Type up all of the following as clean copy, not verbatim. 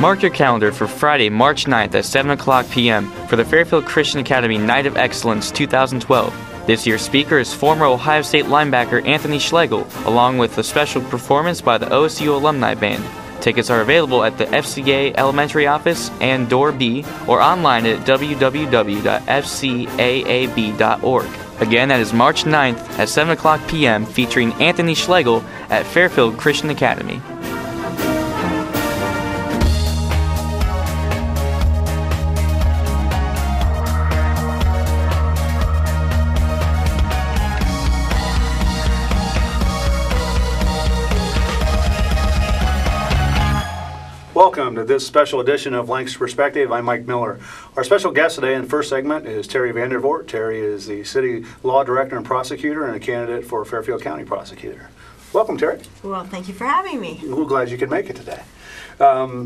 Mark your calendar for Friday, March 9th at 7 o'clock p.m. for the Fairfield Christian Academy Night of Excellence 2012. This year's speaker is former Ohio State linebacker Anthony Schlegel, along with a special performance by the OSU Alumni Band. Tickets are available at the FCA Elementary Office and Door B, or online at www.fcaab.org. Again, that is March 9th at 7 o'clock p.m. featuring Anthony Schlegel at Fairfield Christian Academy. Welcome to this special edition of Lancaster Perspective. I'm Mike Miller. Our special guest today in the first segment is Terry Vandervort. Terry is the City Law Director and Prosecutor and a candidate for Fairfield County Prosecutor. Welcome, Terry. Well, thank you for having me. We're glad you could make it today.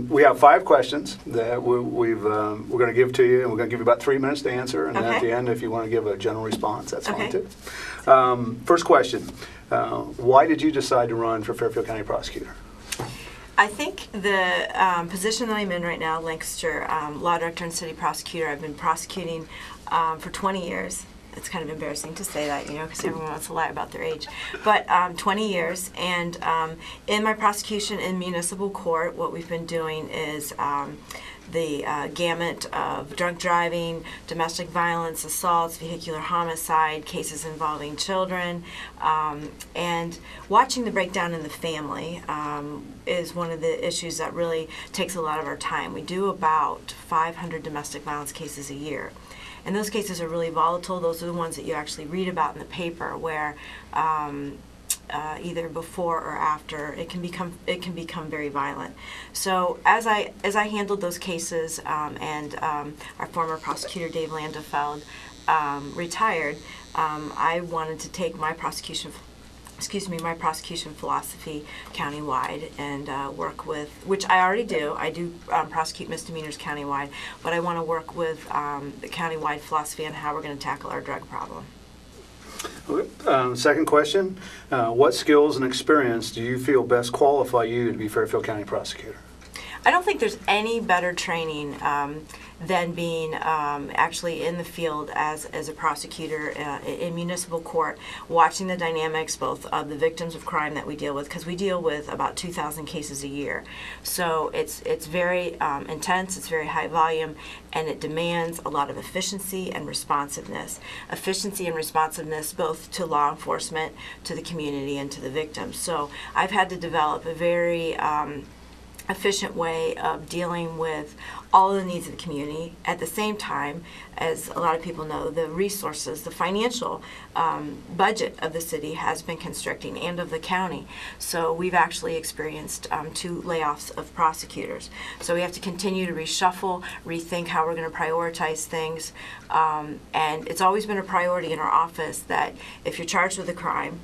We have 5 questions that we're going to give to you, and we're going to give you about 3 minutes to answer, and then at the end, if you want to give a general response, that's fine too. First question, why did you decide to run for Fairfield County Prosecutor? I think the position that I'm in right now, Lancaster Law Director and City Prosecutor, I've been prosecuting for 20 years. It's kind of embarrassing to say that, because everyone wants to lie about their age. But 20 years, and in my prosecution in municipal court, what we've been doing is the gamut of drunk driving, domestic violence, assaults, vehicular homicide, cases involving children, and watching the breakdown in the family is one of the issues that really takes a lot of our time. We do about 500 domestic violence cases a year. And those cases are really volatile. Those are the ones that you actually read about in the paper, where either before or after it can become very violent. So as I handled those cases, and our former prosecutor Dave Landefeld retired, I wanted to take my prosecution philosophy countywide and work with, which I already do. I do prosecute misdemeanors countywide, but I want to work with the countywide philosophy on how we're going to tackle our drug problem. Okay. Second question, what skills and experience do you feel best qualify you to be Fairfield County Prosecutor? I don't think there's any better training than being actually in the field as a prosecutor in municipal court, watching the dynamics both of the victims of crime that we deal with, because we deal with about 2,000 cases a year. So it's very intense, it's very high volume, and it demands a lot of efficiency and responsiveness. Efficiency and responsiveness both to law enforcement, to the community, and to the victims. So I've had to develop a very efficient way of dealing with all of the needs of the community. At the same time, as a lot of people know, the resources, the financial budget of the city has been constricting, and of the county. So we've actually experienced 2 layoffs of prosecutors. So we have to continue to reshuffle, rethink how we're going to prioritize things. And it's always been a priority in our office that if you're charged with a crime,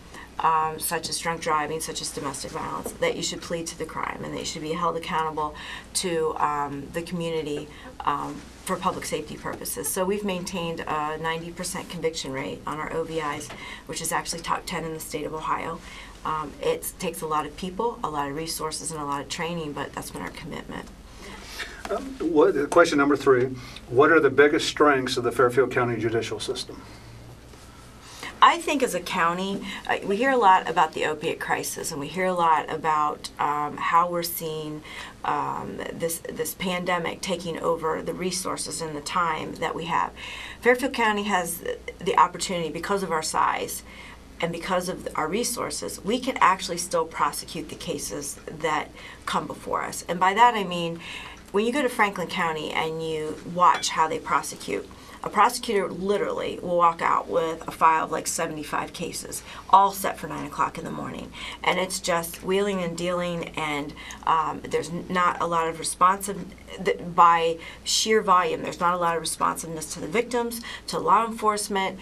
such as drunk driving, such as domestic violence, that you should plead to the crime and that you should be held accountable to the community for public safety purposes. So we've maintained a 90% conviction rate on our OVIs, which is actually top 10 in the state of Ohio. It takes a lot of people, a lot of resources, and a lot of training, but that's been our commitment. Question number 3, what are the biggest strengths of the Fairfield County judicial system? I think as a county, we hear a lot about the opiate crisis, and we hear a lot about how we're seeing this pandemic taking over the resources and the time that we have. Fairfield County has the opportunity, because of our size and because of our resources, we can actually still prosecute the cases that come before us. And by that I mean, when you go to Franklin County and you watch how they prosecute, a prosecutor literally will walk out with a file of like 75 cases, all set for 9 o'clock in the morning. And it's just wheeling and dealing, and there's not a lot of by sheer volume, there's not a lot of responsiveness to the victims, to law enforcement.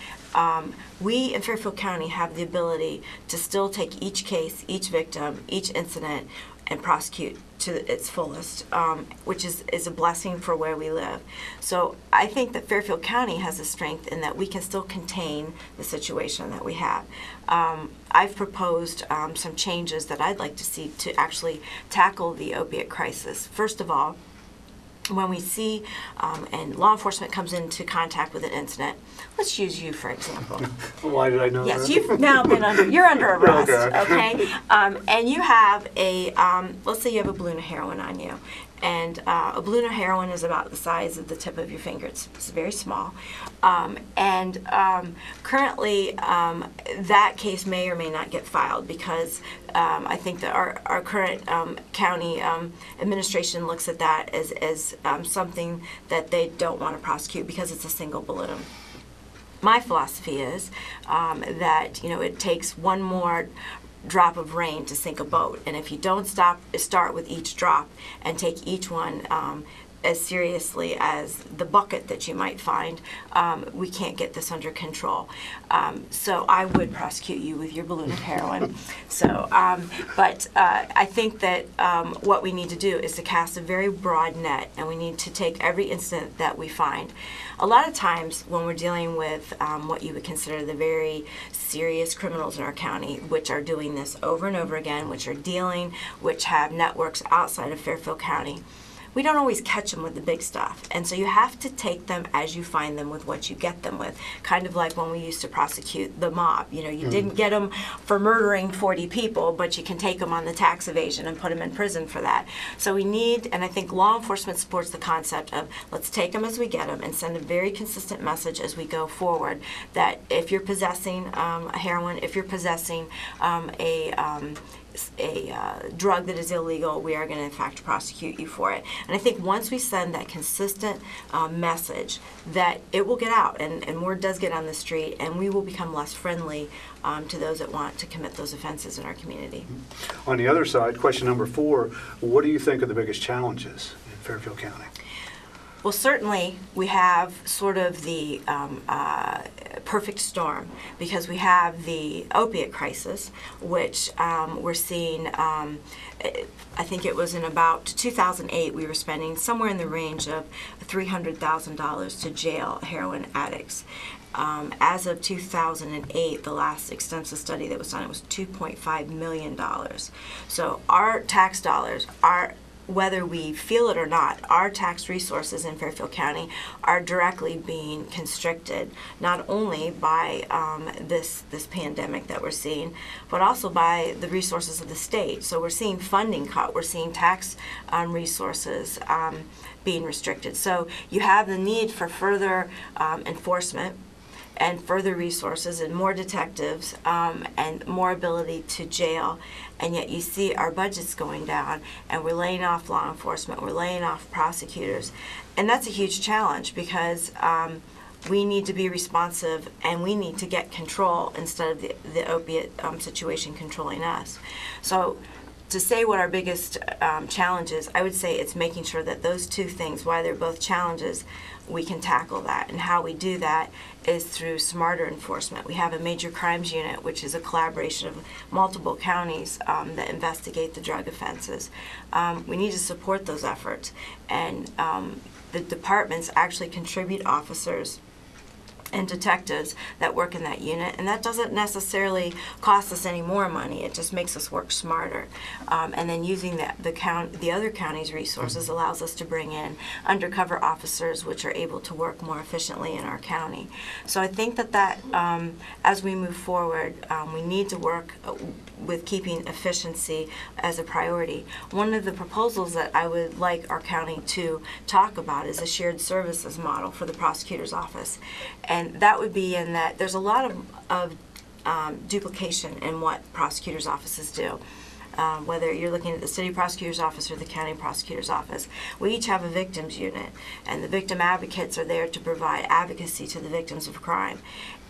We in Fairfield County have the ability to still take each case, each victim, each incident, and prosecute to its fullest, which is a blessing for where we live. So I think that Fairfield County has a strength in that we can still contain the situation that we have. I've proposed some changes that I'd like to see to actually tackle the opiate crisis. First of all, when we see and law enforcement comes into contact with an incident, let's use you for example. Why did I know Yes, that? you've now been you're under arrest, Okay. okay? And you have let's say you have a balloon of heroin on you. And a balloon of heroin is about the size of the tip of your finger. It's very small. Currently, that case may or may not get filed because I think that our current county administration looks at that as something that they don't want to prosecute because it's a single balloon. My philosophy is that it takes one more drop of rain to sink a boat, and if you don't start with each drop and take each one as seriously as the bucket that you might find, we can't get this under control. So I would prosecute you with your balloon of heroin. But I think that what we need to do is to cast a very broad net, and we need to take every incident that we find. A lot of times when we're dealing with what you would consider the very serious criminals in our county, which are doing this over and over again, which have networks outside of Fairfield County, we don't always catch them with the big stuff. And so you have to take them as you find them with what you get them with. Kind of like when we used to prosecute the mob. You didn't get them for murdering 40 people, but you can take them on the tax evasion and put them in prison for that. So we need, and I think law enforcement supports the concept of let's take them as we get them and send a very consistent message as we go forward that if you're possessing heroin, if you're possessing a drug that is illegal, we are going to in fact prosecute you for it. And I think once we send that consistent message, that it will get out and word does get on the street, and we will become less friendly to those that want to commit those offenses in our community. On the other side, question number 4, what do you think are the biggest challenges in Fairfield County? Well, certainly we have sort of the perfect storm because we have the opiate crisis, which we're seeing, I think it was in about 2008, we were spending somewhere in the range of $300,000 to jail heroin addicts. As of 2008, the last extensive study that was done, it was $2.5 million. So our tax dollars are, whether we feel it or not, our tax resources in Fairfield County are directly being constricted, not only by this pandemic that we're seeing, but also by the resources of the state. So we're seeing funding cut, we're seeing tax resources being restricted. So you have the need for further enforcement and further resources and more detectives and more ability to jail, and yet you see our budgets going down and we're laying off law enforcement, we're laying off prosecutors, and that's a huge challenge because we need to be responsive and we need to get control instead of the opiate situation controlling us. So to say what our biggest challenge is, I would say it's making sure that those two things, why they're both challenges, we can tackle that. And how we do that is through smarter enforcement. We have a major crimes unit, which is a collaboration of multiple counties that investigate the drug offenses. We need to support those efforts. And the departments actually contribute officers and detectives that work in that unit, and that doesn't necessarily cost us any more money. It just makes us work smarter. And then using the other county's resources allows us to bring in undercover officers, which are able to work more efficiently in our county. So I think that as we move forward, we need to work with keeping efficiency as a priority. One of the proposals that I would like our county to talk about is a shared services model for the prosecutor's office. And that would be in that there's a lot of duplication in what prosecutors' offices do. Whether you're looking at the city prosecutor's office or the county prosecutor's office, we each have a victims unit, and the victim advocates are there to provide advocacy to the victims of crime.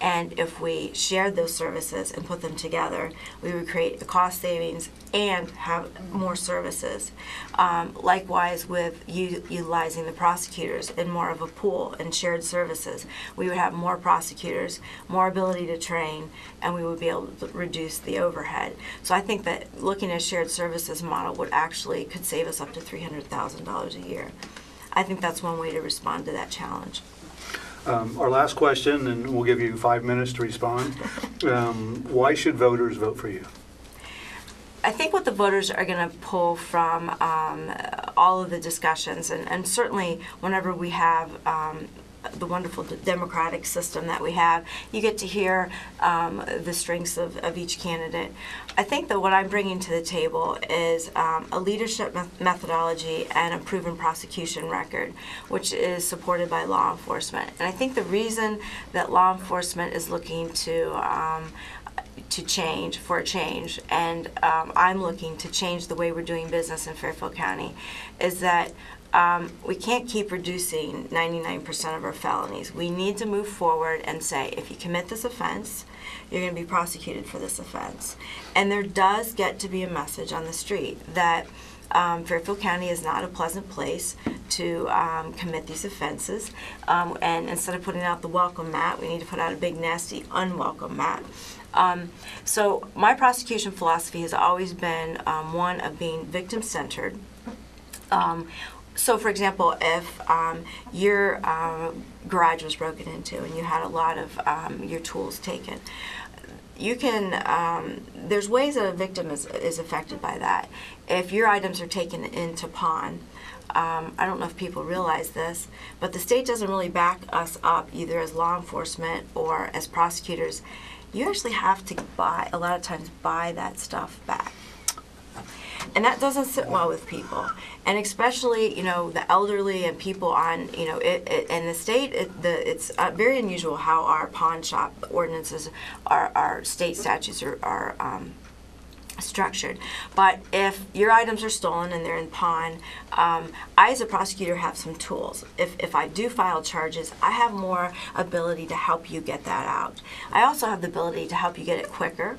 And if we shared those services and put them together, we would create a cost savings and have more services. Likewise with utilizing the prosecutors in more of a pool and shared services, we would have more prosecutors, more ability to train, and we would be able to reduce the overhead. So I think that looking at a shared services model could save us up to $300,000 a year. I think that's one way to respond to that challenge. Our last question, and we'll give you 5 minutes to respond. Why should voters vote for you? I think what the voters are going to pull from all of the discussions, and certainly whenever we have the wonderful democratic system that we have, you get to hear the strengths of each candidate. I think that what I'm bringing to the table is a leadership methodology and a proven prosecution record, which is supported by law enforcement. And I think the reason that law enforcement is looking to change, and I'm looking to change the way we're doing business in Fairfield County, is that we can't keep reducing 99% of our felonies. We need to move forward and say, if you commit this offense, you're going to be prosecuted for this offense. And there does get to be a message on the street that Fairfield County is not a pleasant place to commit these offenses. And instead of putting out the welcome mat, we need to put out a big, nasty, unwelcome mat. So my prosecution philosophy has always been one of being victim-centered. So, for example, if your garage was broken into and you had a lot of your tools taken, you can, there's ways that a victim is affected by that. If your items are taken into pawn, I don't know if people realize this, but the state doesn't really back us up either as law enforcement or as prosecutors. You actually have to buy, a lot of times, buy that stuff back. And that doesn't sit well with people, and especially, you know, the elderly and people on, you know, in the state, it's very unusual how our pawn shop ordinances, our state statutes are structured. But if your items are stolen and they're in pawn, I as a prosecutor have some tools. If I do file charges, I have more ability to help you get that out. I also have the ability to help you get it quicker.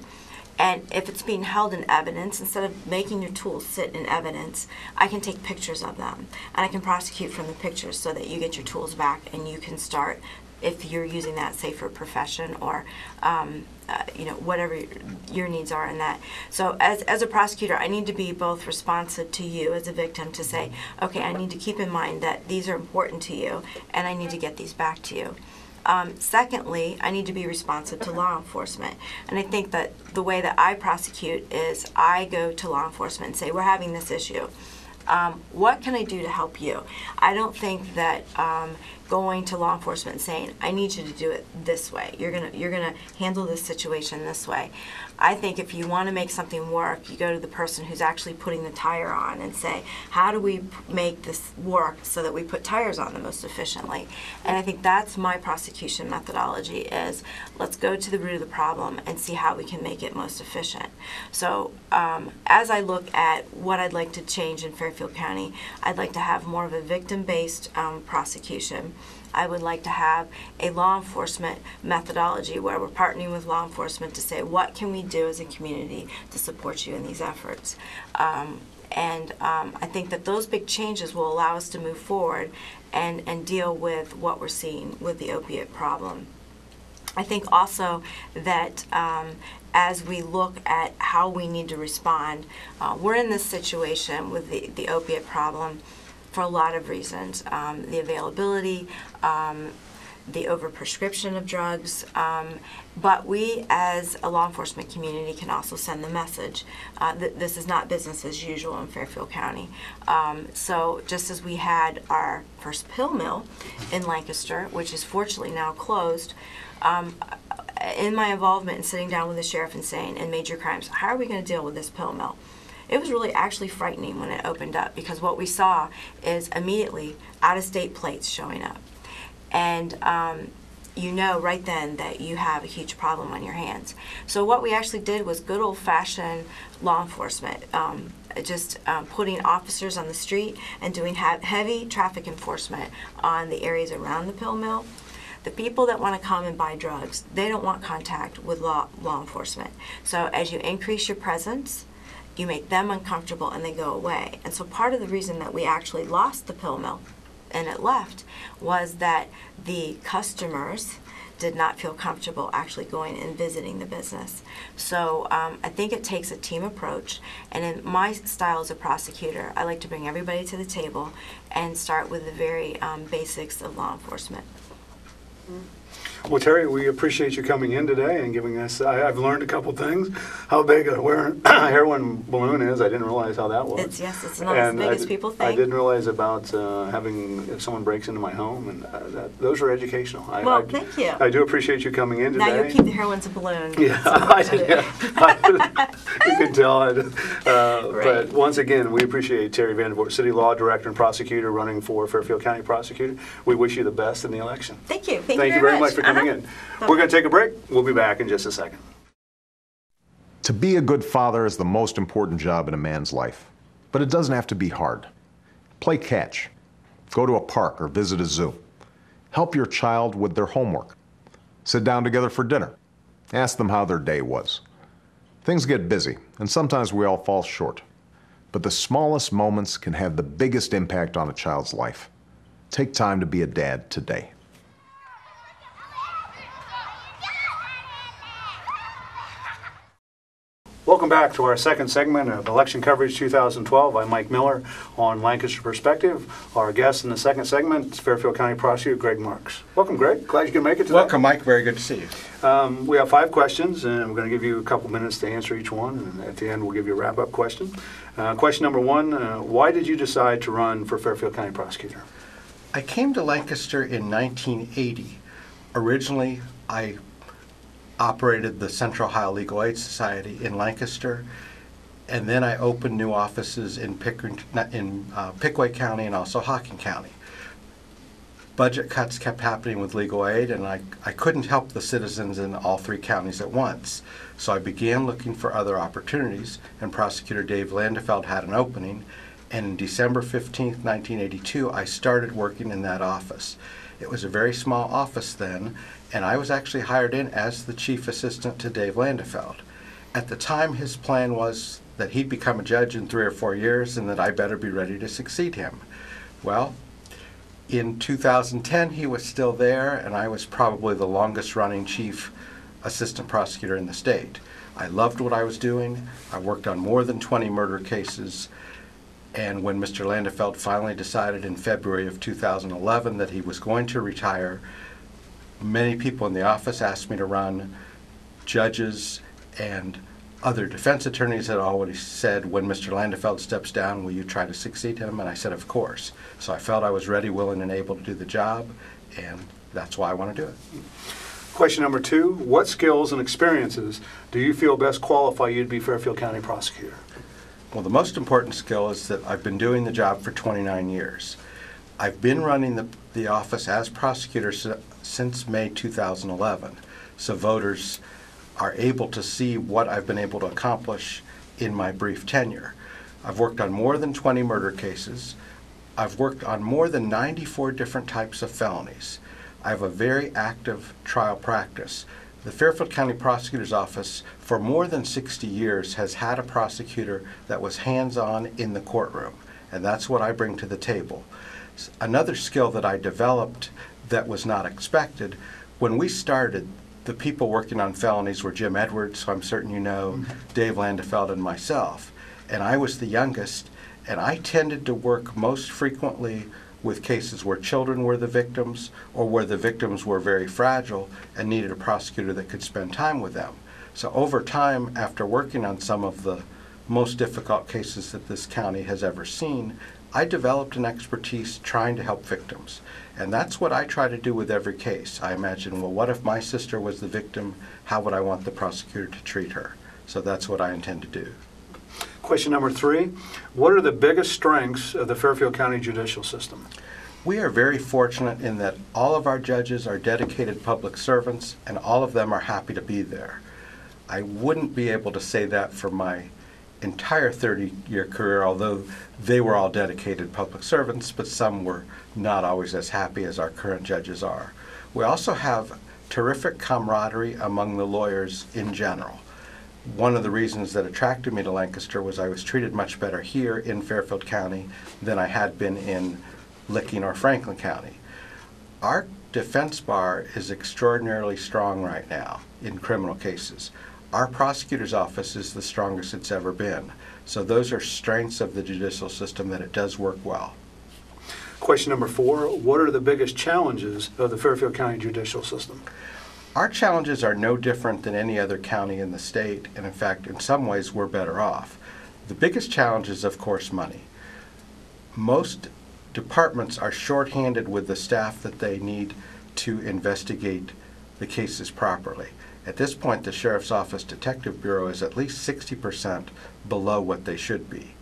And if it's being held in evidence, instead of making your tools sit in evidence, I can take pictures of them. And I can prosecute from the pictures so that you get your tools back and you can start, if you're using that, say, for profession or, you know, whatever your needs are in that. So as a prosecutor, I need to be both responsive to you as a victim to say, okay, I need to keep in mind that these are important to you and I need to get these back to you. Secondly, I need to be responsive to law enforcement. And I think that the way that I prosecute is I go to law enforcement and say, we're having this issue. What can I do to help you? I don't think that going to law enforcement and saying, I need you to do it this way. You're gonna handle this situation this way. I think if you want to make something work, you go to the person who's actually putting the tire on and say, how do we make this work so that we put tires on the most efficiently? And I think that's my prosecution methodology, is let's go to the root of the problem and see how we can make it most efficient. So as I look at what I'd like to change in Fairfield County, I'd like to have more of a victim-based prosecution. I would like to have a law enforcement methodology where we're partnering with law enforcement to say, what can we do as a community to support you in these efforts? I think that those big changes will allow us to move forward and deal with what we're seeing with the opiate problem. I think also that as we look at how we need to respond, we're in this situation with the opiate problem for a lot of reasons. The availability, the overprescription of drugs, but we as a law enforcement community can also send the message that this is not business as usual in Fairfield County. So just as we had our first pill mill in Lancaster, which is fortunately now closed, in my involvement in sitting down with the sheriff and saying, in major crimes, how are we going to deal with this pill mill? It was really actually frightening when it opened up, because what we saw is immediately out-of-state plates showing up. And you know right then that you have a huge problem on your hands. So what we actually did was good old-fashioned law enforcement, putting officers on the street and doing heavy traffic enforcement on the areas around the pill mill. The people that want to come and buy drugs, they don't want contact with law enforcement. So as you increase your presence, you make them uncomfortable and they go away. And so part of the reason that we actually lost the pill mill and it left was that the customers did not feel comfortable actually going and visiting the business. So I think it takes a team approach, and in my style as a prosecutor, I like to bring everybody to the table and start with the very basics of law enforcement. Well, Terry, we appreciate you coming in today and giving us, I've learned a couple things. How big a heroin balloon is, I didn't realize how that was. It's not as big as people think. I didn't realize about having, if someone breaks into my home, and those are educational. Thank you. I do appreciate you coming in today. Now you'll keep the heroin's a balloon. Yeah, you can tell. Right. But once again, we appreciate Terry Vandervoort, City Law Director and Prosecutor running for Fairfield County Prosecutor. We wish you the best in the election. Thank you. Thank you very much for coming in. We're going to take a break. We'll be back in just a second. To be a good father is the most important job in a man's life, but it doesn't have to be hard. Play catch, go to a park or visit a zoo, help your child with their homework, sit down together for dinner, ask them how their day was. Things get busy, and sometimes we all fall short, but the smallest moments can have the biggest impact on a child's life. Take time to be a dad today. Welcome back to our second segment of Election Coverage 2012. I'm Mike Miller on Lancaster Perspective. Our guest in the second segment is Fairfield County Prosecutor Gregg Marx. Welcome, Greg. Glad you can make it today. Welcome, Mike. Very good to see you. We have 5 questions, and we're going to give you a couple minutes to answer each one, and at the end we'll give you a wrap-up question. Question number 1, why did you decide to run for Fairfield County Prosecutor? I came to Lancaster in 1980. Originally, I operated the Central Ohio Legal Aid Society in Lancaster, and then I opened new offices in Pickaway County and also Hocking County. Budget cuts kept happening with legal aid, and I couldn't help the citizens in all 3 counties at once. So I began looking for other opportunities, and Prosecutor Dave Landefeld had an opening, and on December 15th, 1982, I started working in that office. It was a very small office then, and I was actually hired in as the chief assistant to Dave Landefeld. At the time, his plan was that he'd become a judge in 3 or 4 years and that I better be ready to succeed him. Well, in 2010, he was still there, and I was probably the longest running chief assistant prosecutor in the state. I loved what I was doing. I worked on more than 20 murder cases. And when Mr. Landefeld finally decided in February of 2011 that he was going to retire, many people in the office asked me to run. Judges and other defense attorneys had already said, when Mr. Landefeld steps down, will you try to succeed him? And I said, of course. So I felt I was ready, willing, and able to do the job, and that's why I want to do it. Question number 2, what skills and experiences do you feel best qualify you to be Fairfield County Prosecutor? Well, the most important skill is that I've been doing the job for 29 years. I've been running the office as prosecutor since May 2011, so voters are able to see what I've been able to accomplish in my brief tenure. I've worked on more than 20 murder cases. I've worked on more than 94 different types of felonies. I have a very active trial practice. The Fairfield County Prosecutor's Office for more than 60 years has had a prosecutor that was hands-on in the courtroom, and that's what I bring to the table. Another skill that I developed that was not expected, when we started, the people working on felonies were Jim Edwards, who I'm certain you know, Dave Landefeld, and myself. And I was the youngest, and I tended to work most frequently with cases where children were the victims or where the victims were very fragile and needed a prosecutor that could spend time with them. So over time, after working on some of the most difficult cases that this county has ever seen, I developed an expertise trying to help victims. And that's what I try to do with every case. I imagine, well, what if my sister was the victim? How would I want the prosecutor to treat her? So that's what I intend to do. Question number 3, what are the biggest strengths of the Fairfield County judicial system? We are very fortunate in that all of our judges are dedicated public servants, and all of them are happy to be there. I wouldn't be able to say that for my entire 30-year career, although they were all dedicated public servants, but some were not always as happy as our current judges are. We also have terrific camaraderie among the lawyers in general. One of the reasons that attracted me to Lancaster was I was treated much better here in Fairfield County than I had been in Licking or Franklin County. Our defense bar is extraordinarily strong right now in criminal cases. Our prosecutor's office is the strongest it's ever been. So those are strengths of the judicial system, that it does work well. Question number 4, what are the biggest challenges of the Fairfield County judicial system? Our challenges are no different than any other county in the state, and in fact, in some ways, we're better off. The biggest challenge is, of course, money. Most departments are shorthanded with the staff that they need to investigate the cases properly. At this point, the Sheriff's Office Detective Bureau is at least 60% below what they should be.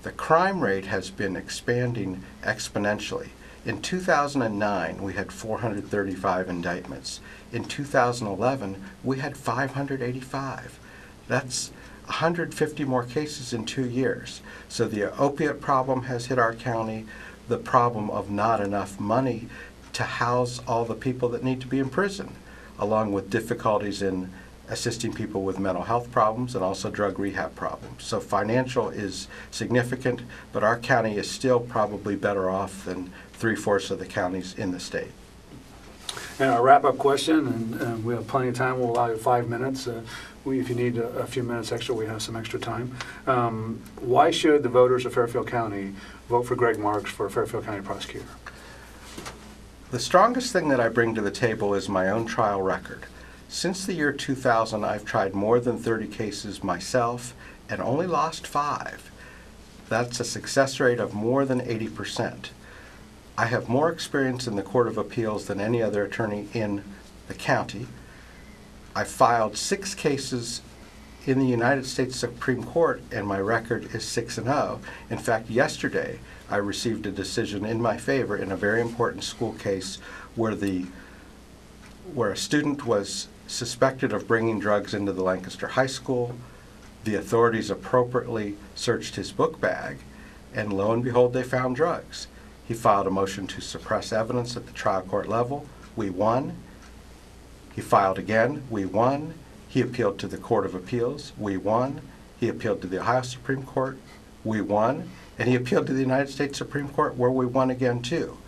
The crime rate has been expanding exponentially. In 2009, we had 435 indictments. In 2011, we had 585. That's 150 more cases in 2 years. So the opiate problem has hit our county, the problem of not enough money to house all the people that need to be in prison, along with difficulties in assisting people with mental health problems and also drug rehab problems. So financial is significant, but our county is still probably better off than 3/4 of the counties in the state. And our wrap-up question, and we have plenty of time, we'll allow you 5 minutes. If you need a few minutes extra, we have some extra time. Why should the voters of Fairfield County vote for Gregg Marx for Fairfield County Prosecutor? The strongest thing that I bring to the table is my own trial record. Since the year 2000, I've tried more than 30 cases myself and only lost 5. That's a success rate of more than 80%. I have more experience in the Court of Appeals than any other attorney in the county. I filed 6 cases in the United States Supreme Court, and my record is 6-0. In fact, yesterday I received a decision in my favor in a very important school case where a student was suspected of bringing drugs into the Lancaster High School. The authorities appropriately searched his book bag, and lo and behold, they found drugs. He filed a motion to suppress evidence at the trial court level. We won. He filed again. We won. He appealed to the Court of Appeals. We won. He appealed to the Ohio Supreme Court. We won. And he appealed to the United States Supreme Court, where we won again, too.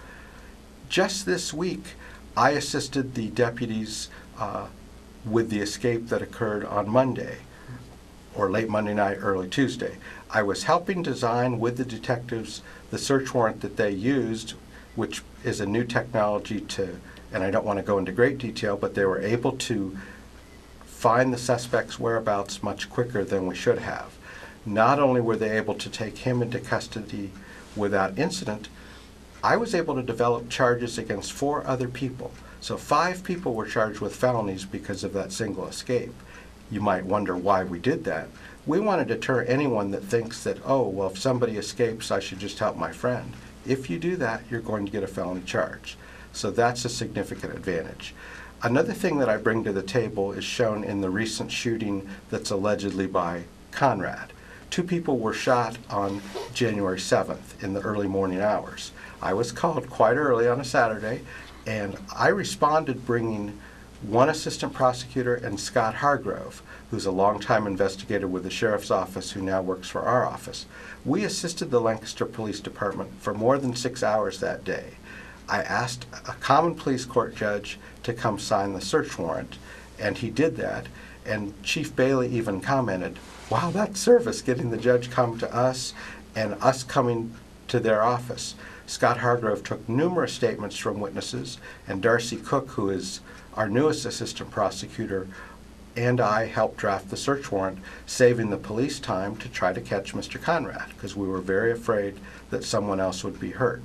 Just this week, I assisted the deputies with the escape that occurred on Monday, or late Monday night, early Tuesday. I was helping design with the detectives the search warrant that they used, which is a new technology and I don't want to go into great detail, but they were able to find the suspect's whereabouts much quicker than we should have. Not only were they able to take him into custody without incident, I was able to develop charges against 4 other people. So 5 people were charged with felonies because of that single escape. You might wonder why we did that. We want to deter anyone that thinks that, oh, well, if somebody escapes, I should just help my friend. If you do that, you're going to get a felony charge. So that's a significant advantage. Another thing that I bring to the table is shown in the recent shooting that's allegedly by Conrad. 2 people were shot on January 7th in the early morning hours. I was called quite early on a Saturday, and I responded bringing 1 assistant prosecutor and Scott Hargrove, who's a longtime investigator with the Sheriff's Office who now works for our office. We assisted the Lancaster Police Department for more than 6 hours that day. I asked a common police court judge to come sign the search warrant, and he did that. And Chief Bailey even commented, wow, that service, getting the judge come to us and us coming to their office. Scott Hargrove took numerous statements from witnesses, and Darcy Cook, who is our newest assistant prosecutor, and I helped draft the search warrant, saving the police time to try to catch Mr. Conrad, because we were very afraid that someone else would be hurt.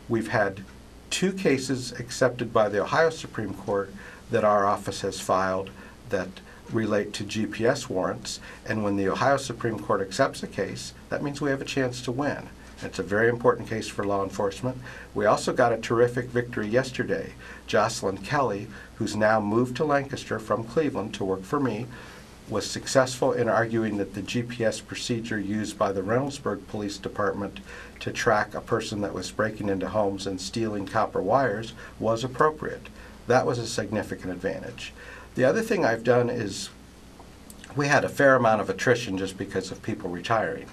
We've had 2 cases accepted by the Ohio Supreme Court that our office has filed that relate to GPS warrants, and when the Ohio Supreme Court accepts a case, that means we have a chance to win. It's a very important case for law enforcement. We also got a terrific victory yesterday. Jocelyn Kelly, who's now moved to Lancaster from Cleveland to work for me, was successful in arguing that the GPS procedure used by the Reynoldsburg Police Department to track a person that was breaking into homes and stealing copper wires was appropriate. That was a significant advantage. The other thing I've done is we had a fair amount of attrition just because of people retiring.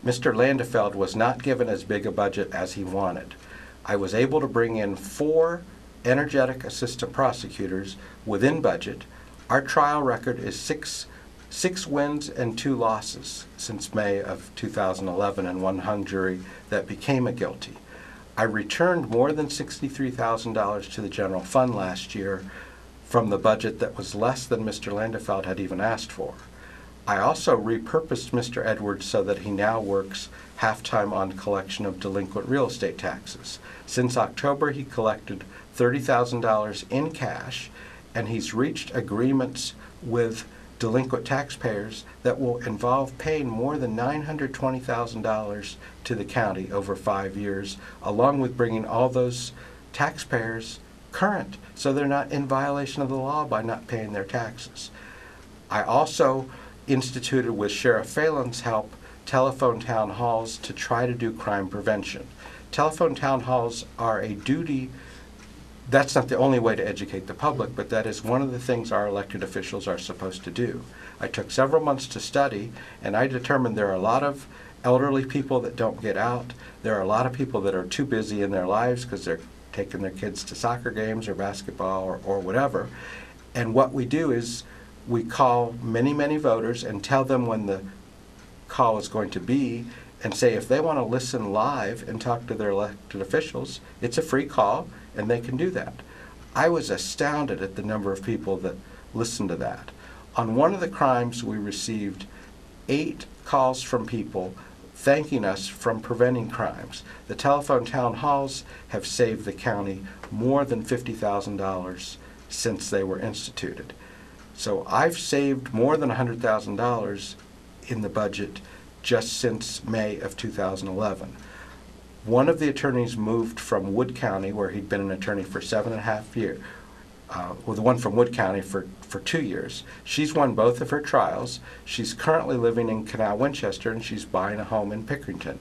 Mr. Landefeld was not given as big a budget as he wanted. I was able to bring in 4 energetic assistant prosecutors within budget. Our trial record is 6 6 wins and 2 losses since May of 2011 and 1 hung jury that became a guilty. I returned more than $63,000 to the general fund last year from the budget that was less than Mr. Landefeld had even asked for. I also repurposed Mr. Edwards so that he now works half-time on collection of delinquent real estate taxes. Since October, he collected $30,000 in cash, and he's reached agreements with delinquent taxpayers that will involve paying more than $920,000 to the county over 5 years, along with bringing all those taxpayers current, so they're not in violation of the law by not paying their taxes. I also instituted, with Sheriff Phelan's help, telephone town halls to try to do crime prevention. Telephone town halls are a duty. That's not the only way to educate the public, but that is one of the things our elected officials are supposed to do. I took several months to study, and I determined there are a lot of elderly people that don't get out. There are a lot of people that are too busy in their lives because they're taking their kids to soccer games or basketball or whatever. And what we do is we call many, many voters and tell them when the call is going to be, and say if they want to listen live and talk to their elected officials, it's a free call and they can do that. I was astounded at the number of people that listened to that. On one of the crimes, we received 8 calls from people thanking us from preventing crimes. The telephone town halls have saved the county more than $50,000 since they were instituted. So I've saved more than $100,000 in the budget just since May of 2011. One of the attorneys moved from Wood County, where he'd been an attorney for 7.5 years, well, the one from Wood County for 2 years. She's won both of her trials. She's currently living in Canal Winchester, and she's buying a home in Pickerington.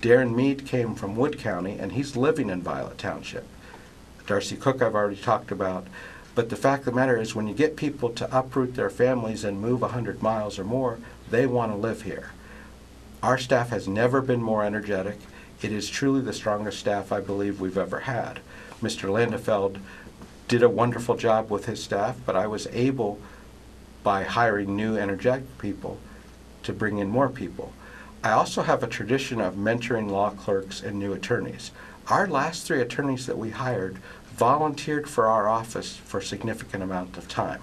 Darren Mead came from Wood County, and he's living in Violet Township. Darcy Cook I've already talked about. But the fact of the matter is, when you get people to uproot their families and move 100 miles or more, they want to live here. Our staff has never been more energetic. It is truly the strongest staff I believe we've ever had. Mr. Landefeld did a wonderful job with his staff, but I was able, by hiring new energetic people, to bring in more people. I also have a tradition of mentoring law clerks and new attorneys. Our last 3 attorneys that we hired volunteered for our office for a significant amount of time.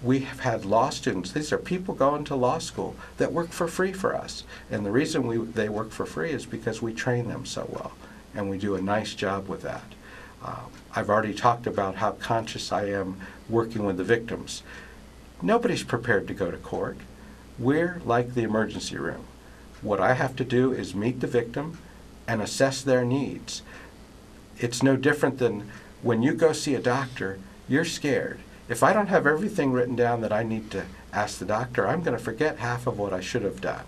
We have had law students, these are people going to law school, that work for free for us. And the reason they work for free is because we train them so well, and we do a nice job with that. I've already talked about how conscious I am working with the victims. Nobody's prepared to go to court. We're like the emergency room. What I have to do is meet the victim and assess their needs. It's no different than when you go see a doctor, you're scared. If I don't have everything written down that I need to ask the doctor, I'm going to forget half of what I should have done.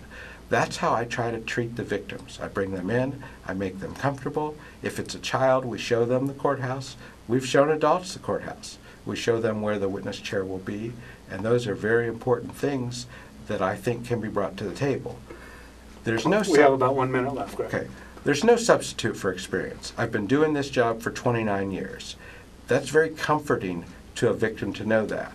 That's how I try to treat the victims. I bring them in, I make them comfortable. If it's a child, we show them the courthouse. We've shown adults the courthouse. We show them where the witness chair will be, and those are very important things that I think can be brought to the table. There's no We have about 1 minute left, Greg. Okay. There's no substitute for experience. I've been doing this job for 29 years. That's very comforting to a victim to know that.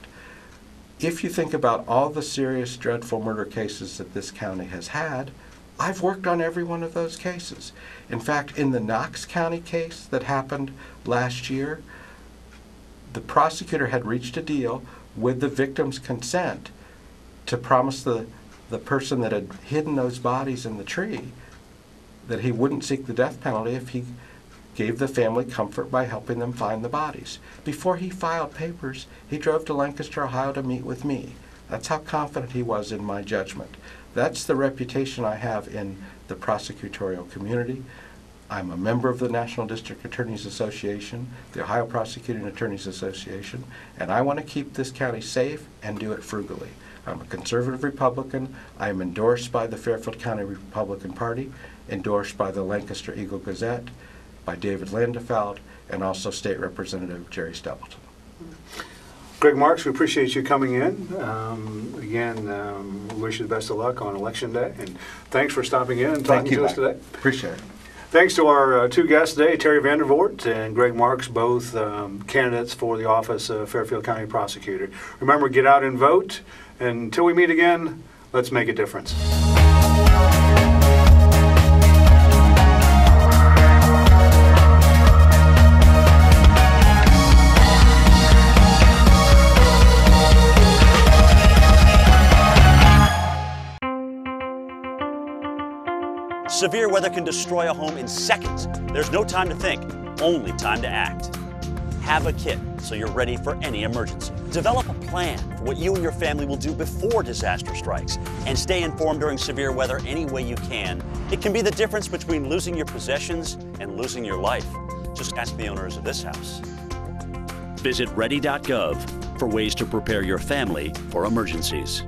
If you think about all the serious, dreadful murder cases that this county has had, I've worked on every one of those cases. In fact, in the Knox County case that happened last year, the prosecutor had reached a deal with the victim's consent to promise the person that had hidden those bodies in the tree that he wouldn't seek the death penalty if he gave the family comfort by helping them find the bodies. Before he filed papers, he drove to Lancaster, Ohio to meet with me. That's how confident he was in my judgment. That's the reputation I have in the prosecutorial community. I'm a member of the National District Attorneys Association, the Ohio Prosecuting Attorneys Association, and I want to keep this county safe and do it frugally. I'm a conservative Republican. I am endorsed by the Fairfield County Republican Party, endorsed by the Lancaster Eagle Gazette, by David Landefeld, and also State Representative Jerry Stapleton. Greg Marx, we appreciate you coming in. We wish you the best of luck on Election Day, and thanks for stopping in and talking to us today. Appreciate it. Thanks to our 2 guests today, Terry Vandervort and Greg Marx, both candidates for the office of Fairfield County Prosecutor. Remember, get out and vote. Until we meet again, let's make a difference. Severe weather can destroy a home in seconds. There's no time to think, only time to act. Have a kit so you're ready for any emergency. Develop a plan for what you and your family will do before disaster strikes, and stay informed during severe weather any way you can. It can be the difference between losing your possessions and losing your life. Just ask the owners of this house. Visit ready.gov for ways to prepare your family for emergencies.